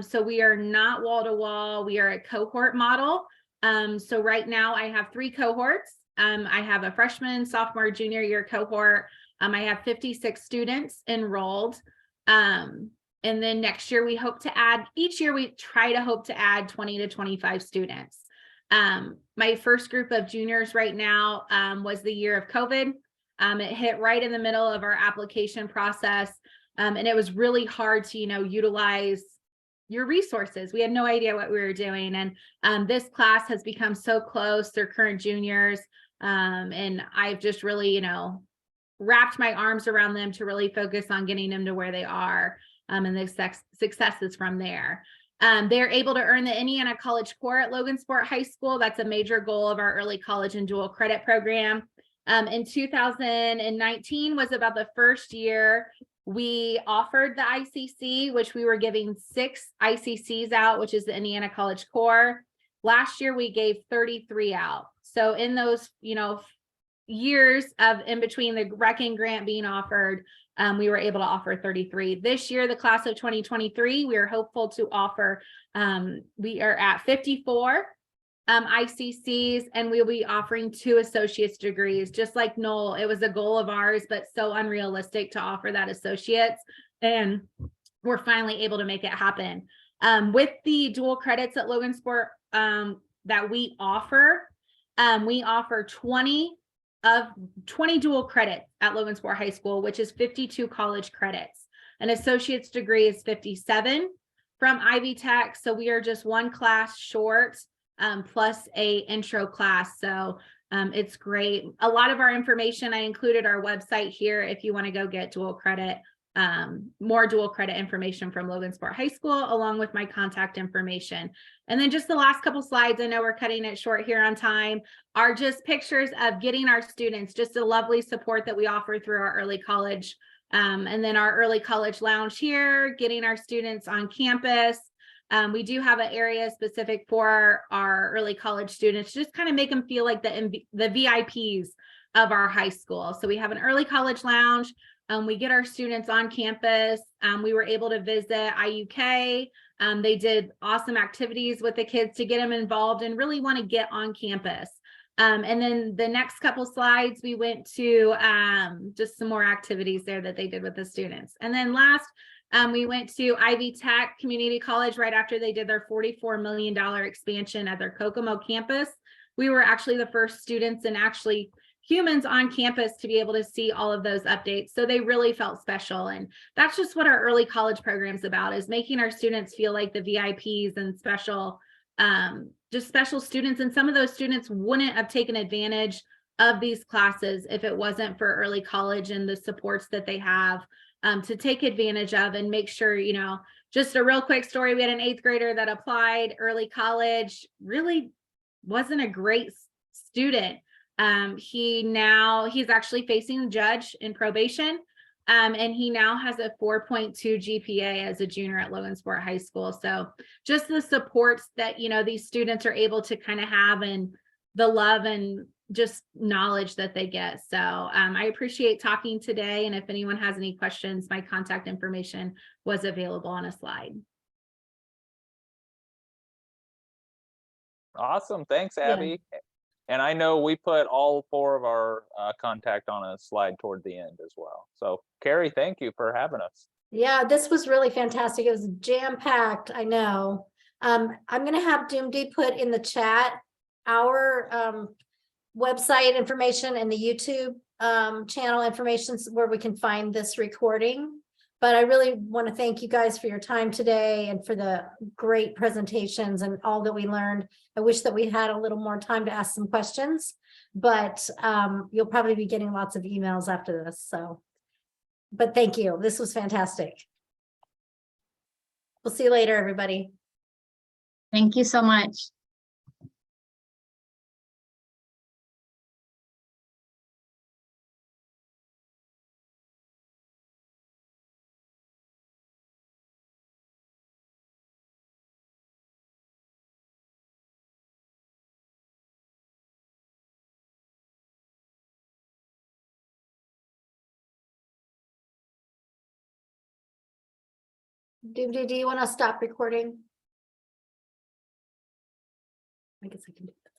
So we are not wall to wall. We are a cohort model. So right now I have 3 cohorts. I have a freshman, sophomore, junior year cohort. I have 56 students enrolled. And then next year we hope to add, each year we try to hope to add 20 to 25 students. My first group of juniors right now was the year of COVID. It hit right in the middle of our application process. And it was really hard to, utilize your resources. We had no idea what we were doing. And this class has become so close. They're current juniors. And I've just really, wrapped my arms around them to really focus on getting them to where they are and the successes from there. They're able to earn the Indiana College Core at Logansport High School. That's a major goal of our early college and dual credit program. In 2019 was about the first year we offered the ICC, which we were giving 6 ICCs out, which is the Indiana College Core. Last year, we gave 33 out. So in those, years of in between the rec and grant being offered, we were able to offer 33. This year, the class of 2023, we are hopeful to offer, we are at 54 ICCs, and we'll be offering 2 associate's degrees. Just like Noel, it was a goal of ours, but so unrealistic to offer that associate's, and we're finally able to make it happen. With the dual credits at Logansport that we offer 20 dual credits at Logansport High School, which is 52 college credits. An associate's degree is 57 from Ivy Tech. So we are just 1 class short, plus a intro class. So it's great. A lot of our information, I included our website here if you want to go get dual credit, more dual credit information from Logansport High School, along with my contact information. And then just the last couple slides, I know we're cutting it short here on time, are just pictures of getting our students, just a lovely support that we offer through our early college. And then our early college lounge here, getting our students on campus. We do have an area specific for our early college students, just kind of make them feel like the VIPs of our high school. So we have an early college lounge. We get our students on campus. We were able to visit IUK. They did awesome activities with the kids to get them involved and really want to get on campus. And then the next couple slides, we went to just some more activities there that they did with the students. And then last, we went to Ivy Tech Community College right after they did their $44 million expansion at their Kokomo campus. We were actually the first students and actually humans on campus to be able to see all of those updates. So they really felt special. And that's just what our early college program is about, is making our students feel like the VIPs and special, just special students. And some of those students wouldn't have taken advantage of these classes if it wasn't for early college and the supports that they have to take advantage of, and make sure, you know, just a real quick story. We had an 8th grader that applied early college, really wasn't a great student. He's actually facing a judge in probation. And he now has a 4.2 GPA as a junior at Logansport High School. So just the supports that, you know, these students are able to kind of have, and the love and just knowledge that they get. So I appreciate talking today. And if anyone has any questions, my contact information was available on a slide. Awesome. Thanks, Yeah. Abby. And I know we put all 4 of our contact on a slide toward the end as well. So Carrie, thank you for having us. Yeah, this was really fantastic. It was jam-packed, I know. I'm gonna have Doomdy put in the chat our website information and the YouTube channel information where we can find this recording. But I really want to thank you guys for your time today and for the great presentations and all that we learned. I wish that we had a little more time to ask some questions, but you'll probably be getting lots of emails after this. So, but thank you. This was fantastic. We'll see you later, everybody. Thank you so much. Do you want to stop recording? I guess I can do that.